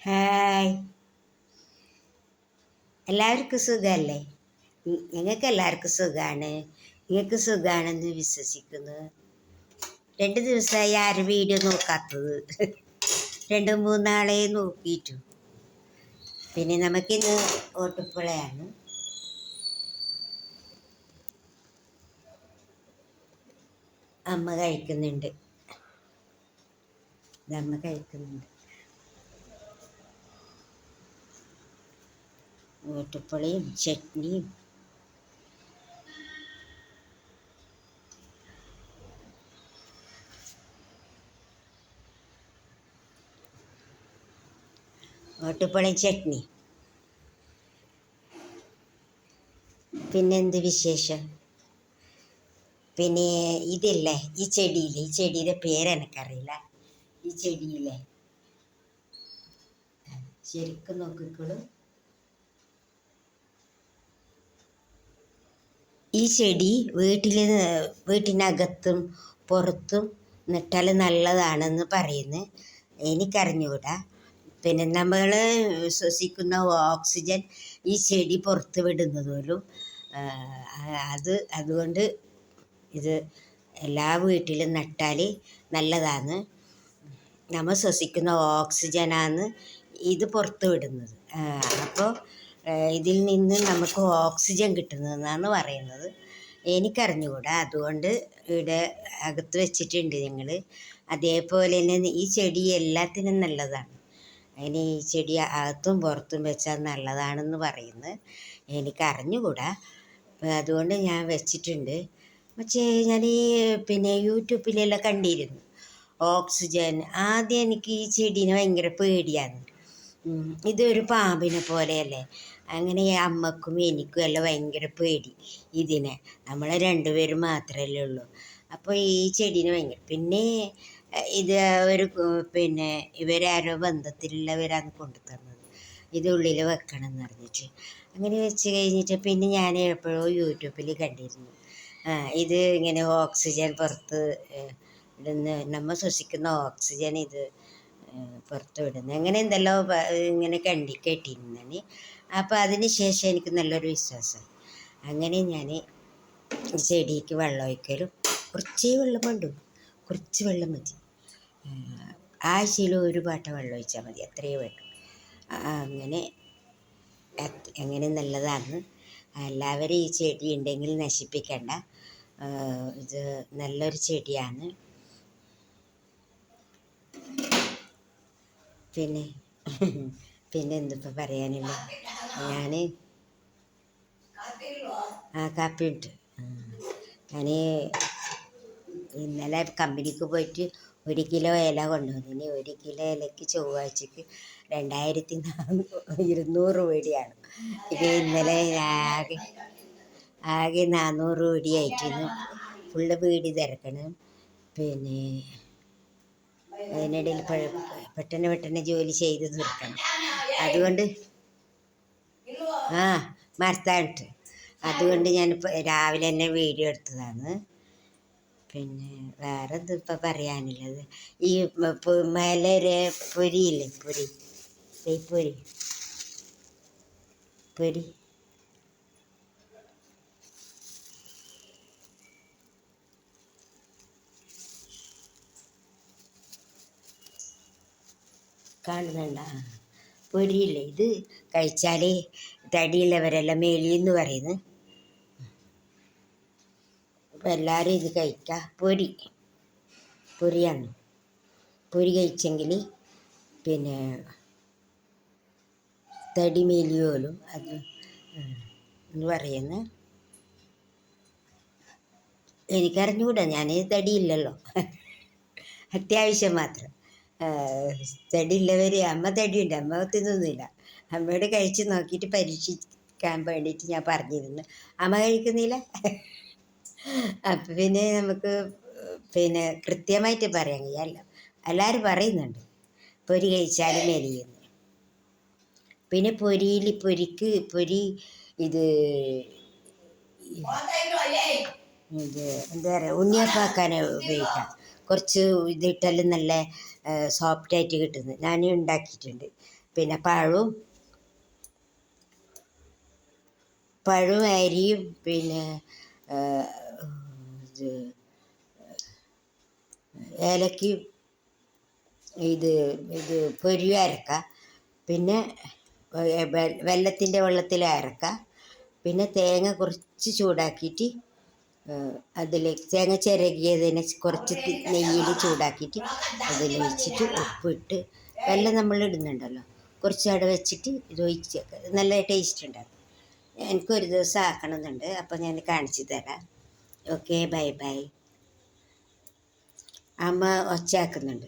Hi, എല്ലാവർക്കും സുഖമല്ലേ? ഞങ്ങൾക്ക് എല്ലാവർക്കും സുഖമാണ്. നിങ്ങൾക്ക് സുഖമാണെന്ന് വിശ്വസിക്കുന്നു. 2 ദിവസമായി ആരും വീഡിയോ നോക്കാത്തത്. 2-3 നാളെ നോക്കിയിട്ടു. പിന്നെ നമുക്കിന്ന് ഓട്ടുപ്പുളയാണ്. അമ്മ കഴിക്കുന്നുണ്ട്. ഓട്ടുപ്പുളയും ചട്നിയും. ഓട്ടുപ്പുളയും ചട്നി. പിന്നെന്ത് വിശേഷം? പിന്നെ ഇതില്ലേ, ഈ ചെടിയുടെ പേരെനിക്കറിയില്ല. ഈ ചെടിയില്ലേ, ശരിക്കും നോക്കിക്കോളൂ. ഈ ചെടി വീട്ടിനകത്തും പുറത്തും നട്ടാൽ നല്ലതാണെന്ന് പറയുന്നു. എനിക്കറിഞ്ഞുകൂടാ. പിന്നെ നമ്മൾ ശ്വസിക്കുന്ന ഓക്സിജൻ ഈ ചെടി പുറത്ത് വിടുന്നത് പോലും അതുകൊണ്ട് ഇത് എല്ലാ വീട്ടിലും നട്ടാൽ നല്ലതാണ്. നമ്മൾ ശ്വസിക്കുന്ന ഓക്സിജനാണ് ഇത് പുറത്ത് വിടുന്നത്. അപ്പോൾ ഇതിൽ നിന്ന് നമുക്ക് ഓക്സിജൻ കിട്ടുന്നതെന്നാണ് പറയുന്നത്. എനിക്കറിഞ്ഞുകൂടാ. അതുകൊണ്ട് ഇവിടെ അകത്ത് വെച്ചിട്ടുണ്ട് ഞങ്ങൾ. അതേപോലെ തന്നെ ഈ ചെടി എല്ലാത്തിനും നല്ലതാണ്. അതിന് ഈ ചെടി അകത്തും പുറത്തും വെച്ചാൽ നല്ലതാണെന്ന് പറയുന്നത്. എനിക്കറിഞ്ഞുകൂടാ. അതുകൊണ്ട് ഞാൻ വെച്ചിട്ടുണ്ട്. പക്ഷേ ഞാൻ പിന്നെ യൂട്യൂബിലെല്ലാം കണ്ടിരുന്നു ഓക്സിജൻ. ആദ്യം എനിക്ക് ഈ ചെടീനെ ഭയങ്കര പേടിയാണ്. ഇതൊരു പാമ്പിനെ പോലെയല്ലേ. അങ്ങനെ അമ്മക്കും എനിക്കും എല്ലാം ഭയങ്കര പേടി ഇതിനെ. നമ്മൾ 2 പേരും മാത്രമല്ലേ ഉള്ളൂ. അപ്പോൾ ഈ ചെടീനെ ഭയങ്കര. പിന്നെ ഇത് പിന്നെ ഇവരാരോ ബന്ധത്തിലുള്ളവരാണ് കൊണ്ടു തന്നത്. ഇത് ഉള്ളിൽ വെക്കണം എന്ന് പറഞ്ഞിട്ട്. അങ്ങനെ വെച്ച് കഴിഞ്ഞിട്ട് പിന്നെ ഞാൻ എപ്പോഴോ യൂട്യൂബിൽ കണ്ടിരുന്നു ഇത് ഇങ്ങനെ ഓക്സിജൻ പുറത്ത് ഇടുന്ന, നമ്മൾ ശ്വസിക്കുന്ന ഓക്സിജൻ ഇത് പുറത്ത് വിടുന്നത്, അങ്ങനെ എന്തെല്ലോ ഇങ്ങനെ കേട്ടിരുന്നു. അപ്പോൾ അതിന് ശേഷം എനിക്ക് നല്ലൊരു വിശ്വാസമായി. അങ്ങനെ ഞാൻ ചെടിക്ക് വെള്ളം ഒഴിക്കലും, കുറച്ചേ വെള്ളം വേണ്ടു, കുറച്ച് വെള്ളം മതി. ആഴ്ചയിൽ 1 പാട്ട വെള്ളം ഒഴിച്ചാൽ മതി, അത്രയേ വേണ്ടു. അങ്ങനെ നല്ലതാണ്. എല്ലാവരും ഈ ചെടി ഉണ്ടെങ്കിൽ നശിപ്പിക്കണ്ട. ഇത് നല്ലൊരു ചെടിയാണ്. പിന്നെ എന്തിപ്പോൾ പറയാനില്ല. ഞാൻ കാപ്പി ഇട്ട് ഞാൻ ഇന്നലെ കമ്പനിക്ക് പോയിട്ട് 1 കിലോ ഇല കൊണ്ടുവന്നു. 1 കിലോ ഇലയ്ക്ക് ചൊവ്വാഴ്ചക്ക് 2200 രൂപയാണ്. ഇത് ഇന്നലെ ആകെ 400 രൂപയായിട്ടിരുന്നു. ഫുള്ള് വീടി തിരക്കണം. പിന്നെ അതിനിടയിൽ പെട്ടെന്ന് ജോലി ചെയ്ത് തീർക്കണം. അതുകൊണ്ട് മരത്തായിട്ട് അതുകൊണ്ട് ഞാനിപ്പോൾ രാവിലെ തന്നെ വീഡിയോ എടുത്തതാണ്. പിന്നെ വേറെ ഇതിപ്പോൾ പറയാനുള്ളത്, ഈ മേലെ പൊരിയില്ലേ, പൊരി കാണുന്നുണ്ട? പൊരിയില്ലേ, ഇത് കഴിച്ചാൽ തടിയുള്ളവരെല്ലാം മെലിയെന്ന് പറയുന്നു. അപ്പോൾ എല്ലാവരും ഇത് കഴിക്കുക. പൊരിയാണ്. പൊരി കഴിച്ചെങ്കിൽ പിന്നെ തടി മെലിയോലും അത് എന്ന് പറയുന്നു. എനിക്കറിഞ്ഞുകൂടാ, ഞാൻ തടിയില്ലല്ലോ, അത്യാവശ്യം മാത്രം. തടിയുള്ളവർ, അമ്മ തടിയുണ്ട്, അമ്മ തിന്നൊന്നുമില്ല. അമ്മയോട് കഴിച്ച് നോക്കിയിട്ട് പരീക്ഷിക്കാൻ വേണ്ടിയിട്ട് ഞാൻ പറഞ്ഞിരുന്നു. അമ്മ കഴിക്കുന്നില്ല. അപ്പം പിന്നെ നമുക്ക് പിന്നെ കൃത്യമായിട്ട് പറയാൻ കഴിയാമല്ലോ. എല്ലാവരും പറയുന്നുണ്ട് പൊരി കഴിച്ചാൽ മെലിയുന്നു. പിന്നെ പൊരി ഇത് എന്താ പറയുക, ഉണ്ണിയപ്പാക്കാൻ ഉപയോഗിക്കാം. കുറച്ച് ഇതിട്ടാലും നല്ല സോഫ്റ്റായിട്ട് കിട്ടുന്നു. ഞാൻ ഉണ്ടാക്കിയിട്ടുണ്ട്. പിന്നെ പഴവും അരിയും പിന്നെ ഇത് ഏലക്കയും ഇത് പൊരിയും അരക്കുക. പിന്നെ വെള്ളത്തിൽ അരക്കുക. പിന്നെ തേങ്ങ കുറച്ച് ചൂടാക്കിയിട്ട് അതിലേക്ക് തേങ്ങ ചിരകിയതിനെ കുറച്ച് നെയ്യിൽ ചൂടാക്കിയിട്ട് അതിലൊഴിച്ചിട്ട് ഉപ്പിട്ട് വെള്ളം നമ്മൾ ഇടുന്നുണ്ടല്ലോ, കുറച്ച് അവിടെ വെച്ചിട്ട് ഇത് ഒഴിച്ച് നല്ല ടേസ്റ്റ് ഉണ്ടാകും. എനിക്കൊരു ദിവസം ആക്കണമെന്നുണ്ട്, അപ്പോൾ ഞാൻ കാണിച്ചു തരാം. Okay, bye bye. അമ്മ ഒച്ചയാക്കുന്നുണ്ട്.